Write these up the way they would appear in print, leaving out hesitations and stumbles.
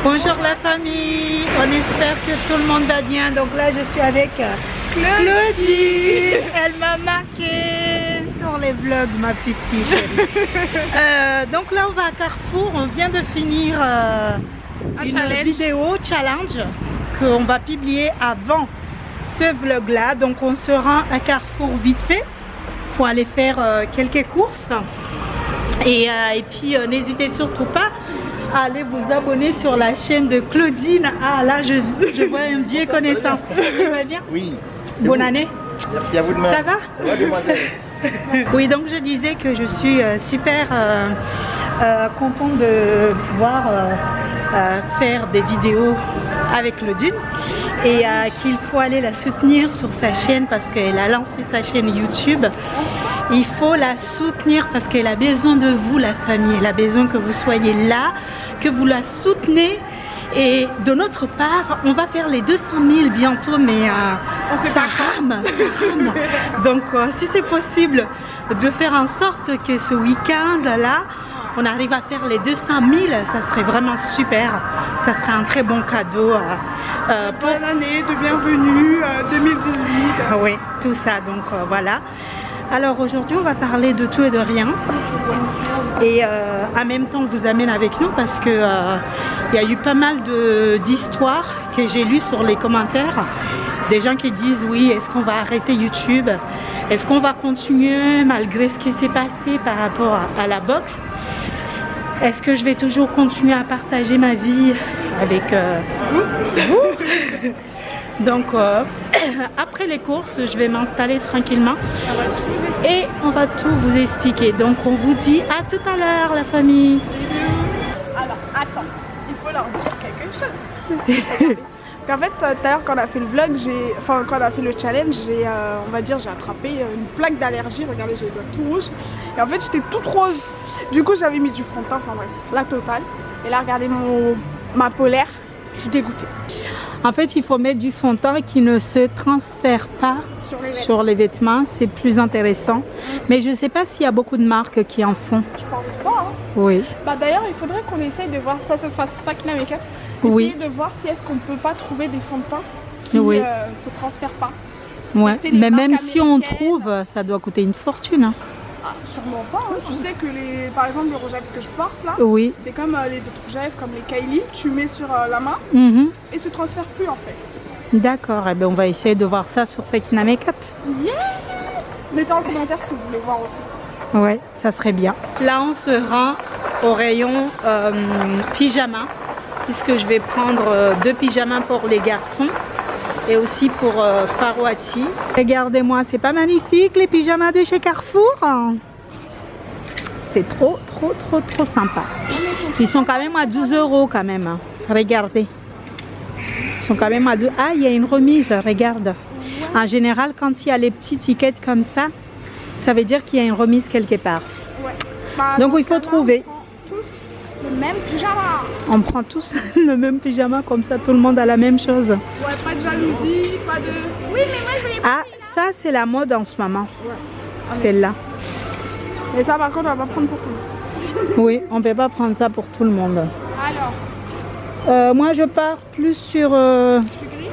Bonjour la famille, on espère que tout le monde va bien. Donc là je suis avec Claudie. Elle m'a marqué sur les vlogs, ma petite fille chérie. Donc là on va à Carrefour, on vient de finir une vidéo challenge qu'on va publier avant ce vlog là. Donc on se rend à Carrefour vite fait pour aller faire quelques courses. Et puis n'hésitez surtout pas à aller vous abonner sur la chaîne de Claudine. Ah là je vois une vieille connaissance. Tu vas bien? Oui. Bonne année. Merci à vous de même. Ça va? Ça va, demoiselle? Oui, donc je disais que je suis super contente de pouvoir faire des vidéos avec Claudine et qu'il faut aller la soutenir sur sa chaîne parce qu'elle a lancé sa chaîne YouTube. Il faut la soutenir parce qu'elle a besoin de vous, la famille. Elle a besoin que vous soyez là, que vous la soutenez. Et de notre part, on va faire les 200 000 bientôt, mais ça rame. Donc si c'est possible de faire en sorte que ce week-end là, on arrive à faire les 200 000, ça serait vraiment super. Ça serait un très bon cadeau. Bonne année de bienvenue 2018. Oui, tout ça, donc voilà. Alors aujourd'hui on va parler de tout et de rien et en même temps on vous amène avec nous parce que il y a eu pas mal d'histoires que j'ai lues sur les commentaires, des gens qui disent oui, est-ce qu'on va arrêter YouTube, est-ce qu'on va continuer malgré ce qui s'est passé par rapport à la boxe, est-ce que je vais toujours continuer à partager ma vie avec vous. Donc après les courses je vais m'installer tranquillement et on va tout vous expliquer. Donc on vous dit à tout à l'heure la famille. Alors attends, il faut leur dire quelque chose. Parce qu'en fait tout à l'heure quand on a fait le vlog, quand on a fait le challenge, on va dire j'ai attrapé une plaque d'allergie. Regardez, j'ai les doigts tout rouges. Et en fait j'étais toute rose. Du coup j'avais mis du fond de teint, enfin bref, la totale. Et là regardez ma polaire, je suis dégoûtée. En fait, il faut mettre du fond de teint qui ne se transfère pas sur les vêtements. C'est plus intéressant. Mais je ne sais pas s'il y a beaucoup de marques qui en font. Je pense pas. Hein. Oui. Bah d'ailleurs, il faudrait qu'on essaye de voir. Ça sera sur Sakina Makeup. Oui. Essayer de voir si est-ce qu'on peut pas trouver des fonds de teint qui se transfèrent pas. Ouais. Mais même si on trouve, ça doit coûter une fortune. Hein. Ah, sûrement pas. Hein. Tu sais que par exemple le rouge à lèvres que je porte là, oui. c'est comme les autres rouges à lèvres, comme les Kylie, tu mets sur la main et se transfère plus en fait. D'accord, eh bien, on va essayer de voir ça sur Sakina Makeup. Yes. Mettez en commentaire si vous voulez voir aussi. Ouais, ça serait bien. Là on se rend au rayon pyjama, puisque je vais prendre 2 pyjamas pour les garçons et aussi pour Farouati. Regardez-moi, c'est pas magnifique les pyjamas de chez Carrefour? C'est trop sympa. Ils sont quand même à 12 € quand même. Regardez. Ils sont quand même à 12 €. Ah, il y a une remise, regarde. En général, quand il y a les petites étiquettes comme ça, ça veut dire qu'il y a une remise quelque part. Ouais. Bah, donc il faut trouver. Le même pyjama. On prend tous le même pyjama, comme ça tout le monde a la même chose. Ouais, pas de jalousie, pas de... Oui, mais moi je voulais pas. Ah, ça c'est la mode en ce moment. Ouais. Celle-là. Et ça par contre on va pas prendre pour tout le monde. Oui, on ne peut pas prendre ça pour tout le monde. Alors moi je pars plus sur... Tu gris?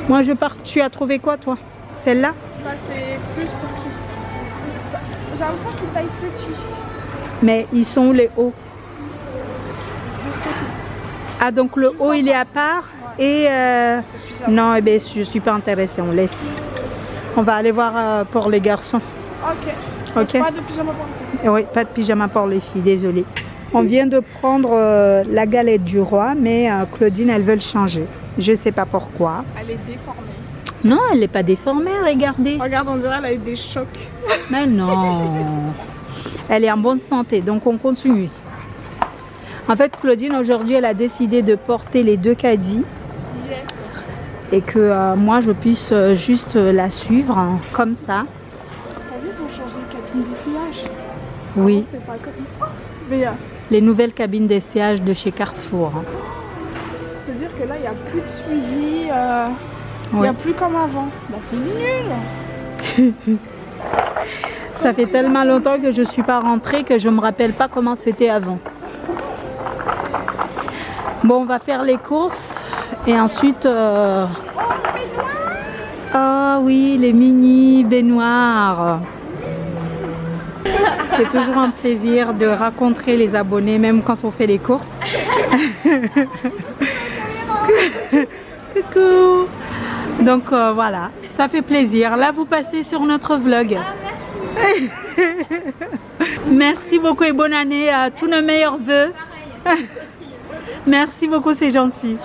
Moi je pars... Tu as trouvé quoi toi? Celle-là? Ça c'est plus pour qui? J'ai l'impression qu'il taille petit. Mais ils sont où les hauts? Ah donc le haut il est à part et non, eh bien, je ne suis pas intéressée, on laisse. On va aller voir pour les garçons. Ok. Ok. Pas de pyjama pour les filles. Oui, pas de pyjama pour les filles, désolée. On vient de prendre la galette du roi, mais Claudine elle veut le changer. Je ne sais pas pourquoi. Elle est déformée. Non, elle n'est pas déformée, regardez. Regarde, on dirait qu'elle a eu des chocs. Mais non. Elle est en bonne santé, donc on continue. En fait, Claudine, aujourd'hui, elle a décidé de porter les 2 caddies. Yes. Et que moi, je puisse juste la suivre, hein, comme ça. T'as vu, ils ont changé de cabine d'essayage. Oui. C'est pas comme... Mais les nouvelles cabines d'essayage de chez Carrefour. c'est-à-dire que là, il n'y a plus de suivi. Il n'y a plus comme avant. Bah, c'est nul. Ça fait tellement longtemps que je ne suis pas rentrée que je ne me rappelle pas comment c'était avant. Bon, on va faire les courses et ensuite... Oh oui, les mini baignoires. C'est toujours un plaisir de rencontrer les abonnés, même quand on fait les courses. Coucou. Donc voilà, ça fait plaisir. Là, vous passez sur notre vlog. Merci beaucoup et bonne année. Tous nos meilleurs vœux. Merci beaucoup, c'est gentil.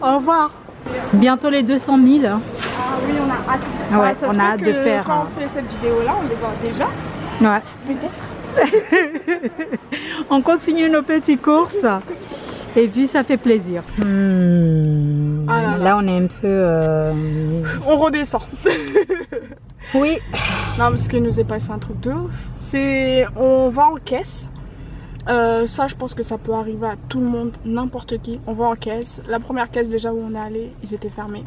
Au revoir. Bientôt les 200 000. Ah oui, on a hâte. Ouais, ça on se a peut hâte que de faire. Quand on fait cette vidéo-là, on les a déjà. Ouais. Peut-être. On continue nos petites courses et puis ça fait plaisir. Là, on est un peu... On redescend. Oui. Non, parce qu'il nous est passé un truc de ouf. On va en caisse. Ça, je pense que ça peut arriver à tout le monde, n'importe qui. On va en caisse. La première caisse déjà où on est allé, ils étaient fermés.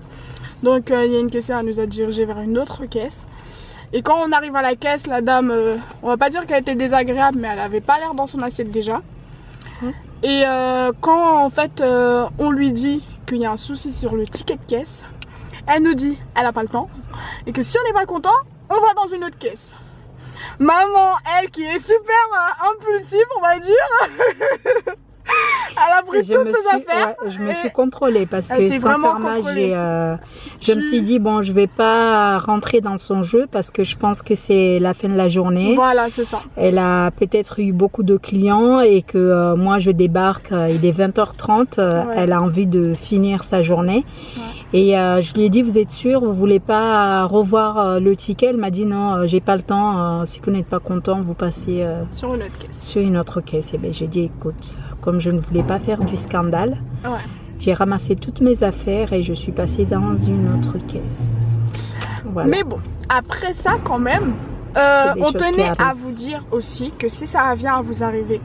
Donc il y a une caissière, elle nous a dirigé vers une autre caisse. Et quand on arrive à la caisse, la dame, on va pas dire qu'elle était désagréable, mais elle avait pas l'air dans son assiette déjà. Et quand en fait on lui dit qu'il y a un souci sur le ticket de caisse, elle nous dit elle a pas le temps et que si on n'est pas content, on va dans une autre caisse. Maman, elle qui est super impulsive, on va dire. Elle a pris toutes ses affaires. Ouais, je me suis contrôlée parce que sincèrement, je me suis dit bon, je vais pas rentrer dans son jeu parce que je pense que c'est la fin de la journée. Voilà, c'est ça. Elle a peut-être eu beaucoup de clients et que moi je débarque, il est 20h30, elle a envie de finir sa journée. Ouais. Et je lui ai dit, vous êtes sûr, vous voulez pas revoir le ticket? Elle m'a dit non, j'ai pas le temps. Si vous n'êtes pas content, vous passez sur une autre caisse. Sur une autre caisse. Et ben j'ai dit, écoute, comme je ne voulais pas faire du scandale, j'ai ramassé toutes mes affaires et je suis passée dans une autre caisse. Voilà. Mais bon, après ça quand même, on tenait à vous dire aussi que si ça vient à vous arriver,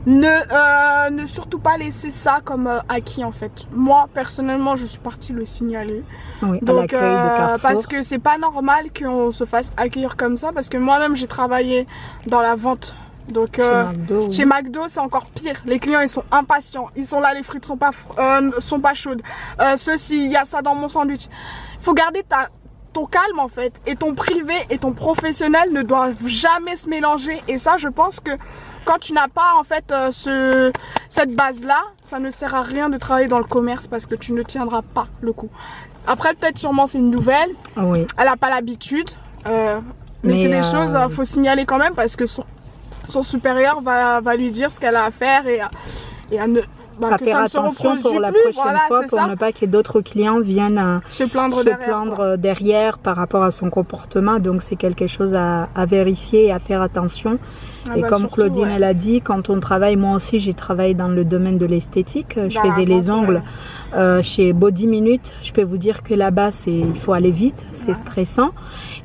ne surtout pas laisser ça comme acquis en fait. Moi personnellement je suis partie le signaler. Oui, donc à l'accueil de Carrefour. parce que c'est pas normal qu'on se fasse accueillir comme ça, parce que moi-même j'ai travaillé dans la vente. Donc chez McDo c'est encore pire. Les clients ils sont impatients, ils sont là, les frites sont pas chaudes. Ceci, il y a ça dans mon sandwich. Faut garder ton calme en fait, et ton privé et ton professionnel ne doivent jamais se mélanger. Et ça je pense que quand tu n'as pas en fait cette base là, ça ne sert à rien de travailler dans le commerce parce que tu ne tiendras pas le coup. Après peut-être sûrement c'est une nouvelle, elle n'a pas l'habitude, mais c'est des choses faut signaler quand même parce que son supérieur va lui dire ce qu'elle a à faire et à ne... à faire attention pour la prochaine fois pour ne pas que d'autres clients viennent se plaindre derrière par rapport à son comportement. Donc c'est quelque chose à vérifier et à faire attention. Et comme surtout, Claudine elle a dit, quand on travaille, moi aussi j'ai travaillé dans le domaine de l'esthétique, je faisais les ongles chez Body Minute. Je peux vous dire que là-bas il faut aller vite, c'est stressant.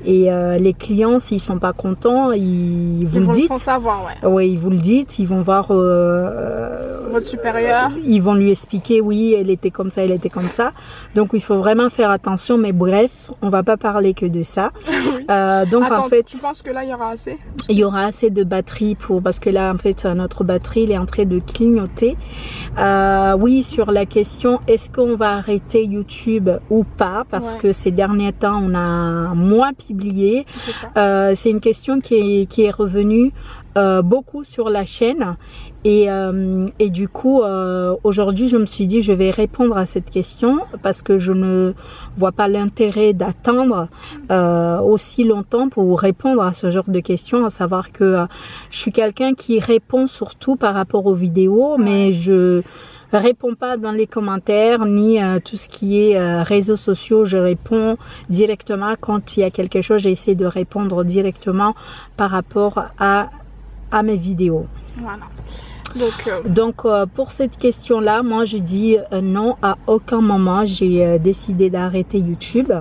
Et les clients, s'ils sont pas contents, ils vous le dites. Ils font savoir, Oui, ils vous le dites, ils vont voir votre supérieur. Ils vont lui expliquer, oui, elle était comme ça, elle était comme ça. Donc il faut vraiment faire attention, mais bref, on va pas parler que de ça. Oui. Donc attends, en fait, tu penses que là il y aura assez? Il y aura assez de batterie parce que là en fait notre batterie elle est en train de clignoter. Oui, sur la question est-ce qu'on va arrêter YouTube ou pas, parce que ces derniers temps on a moins publié. C'est une question qui est revenue beaucoup sur la chaîne et du coup aujourd'hui je me suis dit je vais répondre à cette question parce que je ne vois pas l'intérêt d'attendre aussi longtemps pour répondre à ce genre de questions, à savoir que je suis quelqu'un qui répond surtout par rapport aux vidéos, mais je réponds pas dans les commentaires ni tout ce qui est réseaux sociaux. Je réponds directement quand il y a quelque chose, j'essaie de répondre directement par rapport à mes vidéos. Voilà. Donc pour cette question là, moi je dis non, à aucun moment j'ai décidé d'arrêter YouTube.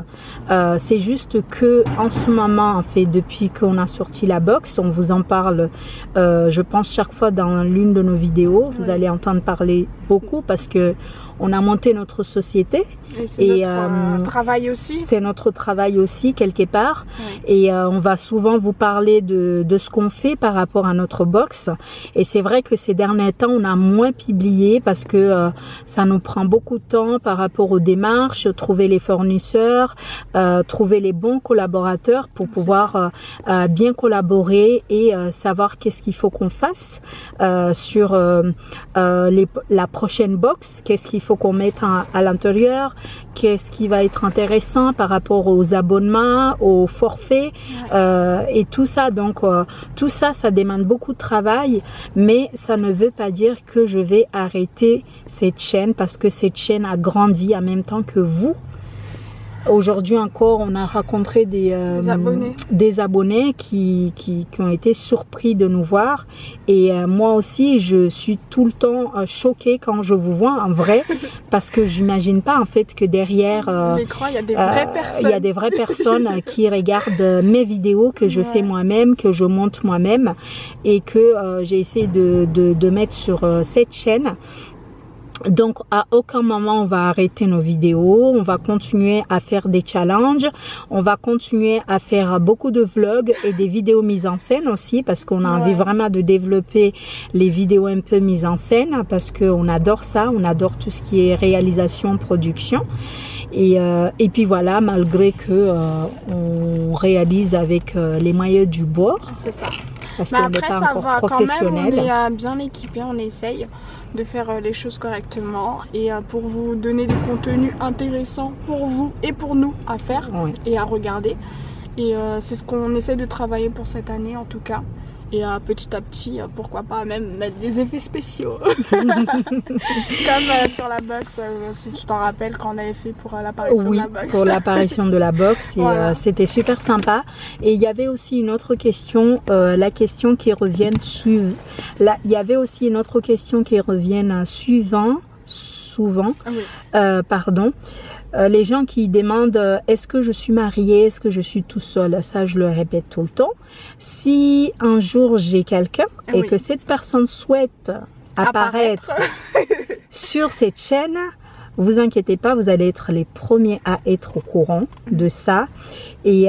C'est juste que en ce moment, en fait, depuis qu'on a sorti la box, on vous en parle je pense chaque fois dans l'une de nos vidéos. Vous allez entendre parler beaucoup parce que on a monté notre société et c'est notre travail aussi. C'est notre travail aussi quelque part. Et on va souvent vous parler de ce qu'on fait par rapport à notre box. Et c'est vrai que ces derniers temps, on a moins publié parce que ça nous prend beaucoup de temps par rapport aux démarches, trouver les fournisseurs, trouver les bons collaborateurs pour pouvoir bien collaborer et savoir qu'est-ce qu'il faut qu'on fasse sur la prochaine box, qu'est-ce qu'il faut qu'on mette à l'intérieur, qu'est-ce qui va être intéressant par rapport aux abonnements, aux forfaits et tout ça. Donc tout ça, ça demande beaucoup de travail, mais ça ne veut pas dire que je vais arrêter cette chaîne parce que cette chaîne a grandi en même temps que vous. Aujourd'hui encore, on a rencontré des abonnés qui ont été surpris de nous voir. Et moi aussi, je suis tout le temps choquée quand je vous vois en vrai, parce que j'imagine pas en fait que derrière l'écran, il y a des vraies personnes. Il y a des vraies personnes qui regardent mes vidéos que je fais moi-même, que je monte moi-même et que j'ai essayé de mettre sur cette chaîne. Donc à aucun moment on va arrêter nos vidéos, on va continuer à faire des challenges, on va continuer à faire beaucoup de vlogs et des vidéos mises en scène aussi parce qu'on a envie vraiment de développer les vidéos un peu mises en scène parce qu'on adore ça, on adore tout ce qui est réalisation, production. Et puis voilà, malgré que on réalise avec les moyens du bord. C'est ça. Parce mais qu'on après, n'est pas ça encore va professionnel. quand même, on est bien équipés, on essaye de faire les choses correctement et pour vous donner des contenus intéressants pour vous et pour nous à faire et à regarder. Et c'est ce qu'on essaie de travailler pour cette année en tout cas. Et petit à petit, pourquoi pas même mettre des effets spéciaux. Comme sur la box, si tu t'en rappelles quand on avait fait pour l'apparition de la box. Pour l'apparition de la box. Et c'était super sympa. Et il y avait aussi une autre question, la question qui revient il y avait aussi une autre question qui revient souvent. Pardon. Les gens qui demandent est-ce que je suis mariée, est-ce que je suis tout seul, ça je le répète tout le temps. Si un jour j'ai quelqu'un et que cette personne souhaite apparaître sur cette chaîne, vous inquiétez pas, vous allez être les premiers à être au courant de ça. Et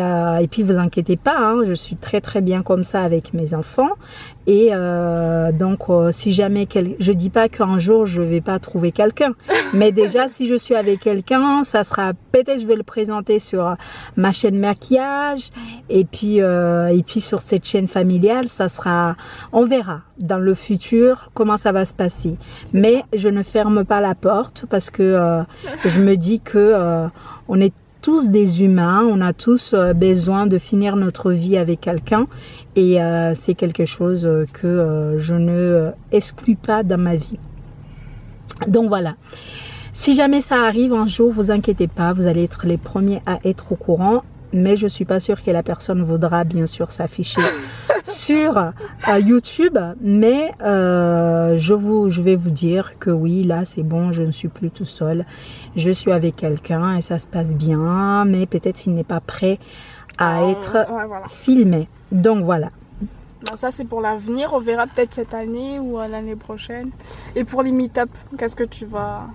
puis vous inquiétez pas, hein, je suis très très bien comme ça avec mes enfants. Et donc si jamais je dis pas qu'un jour je vais pas trouver quelqu'un, mais déjà si je suis avec quelqu'un, ça sera peut-être je vais le présenter sur ma chaîne maquillage et puis sur cette chaîne familiale, ça sera, on verra dans le futur comment ça va se passer. Mais je ne ferme pas la porte parce que je me dis que on est tous des humains, on a tous besoin de finir notre vie avec quelqu'un et c'est quelque chose que je ne exclus pas dans ma vie. Donc voilà, si jamais ça arrive un jour, vous inquiétez pas, vous allez être les premiers à être au courant, mais je suis pas sûre que la personne voudra bien sûr s'afficher sur YouTube, mais je vais vous dire que oui, là c'est bon, je ne suis plus tout seul, je suis avec quelqu'un et ça se passe bien, mais peut-être il n'est pas prêt à être filmé. Donc voilà. Ben ça c'est pour l'avenir, on verra peut-être cette année ou l'année prochaine. Et pour les meet-up, qu'est-ce que tu vas...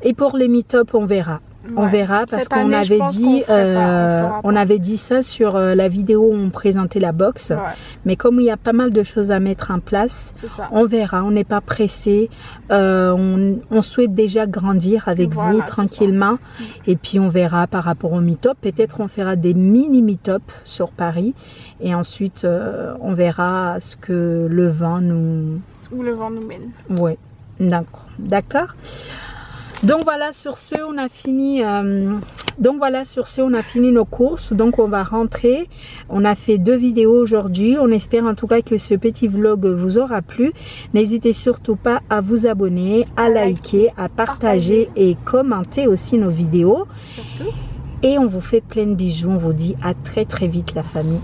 Et pour les meet-up, on verra. On verra parce qu'on avait dit, on avait dit ça sur la vidéo où on présentait la box. Mais comme il y a pas mal de choses à mettre en place, on verra. On n'est pas pressé. On souhaite déjà grandir avec vous tranquillement. Et puis on verra par rapport au meet-up. Peut-être on fera des mini meet-up sur Paris. Et ensuite, on verra ce que le vent nous... Où le vent nous mène. Oui, d'accord. Donc voilà, sur ce, on a fini. Nos courses. Donc on va rentrer. On a fait 2 vidéos aujourd'hui. On espère en tout cas que ce petit vlog vous aura plu. N'hésitez surtout pas à vous abonner, à liker, à partager et commenter aussi nos vidéos. Surtout. Et on vous fait plein de bisous. On vous dit à très très vite la famille.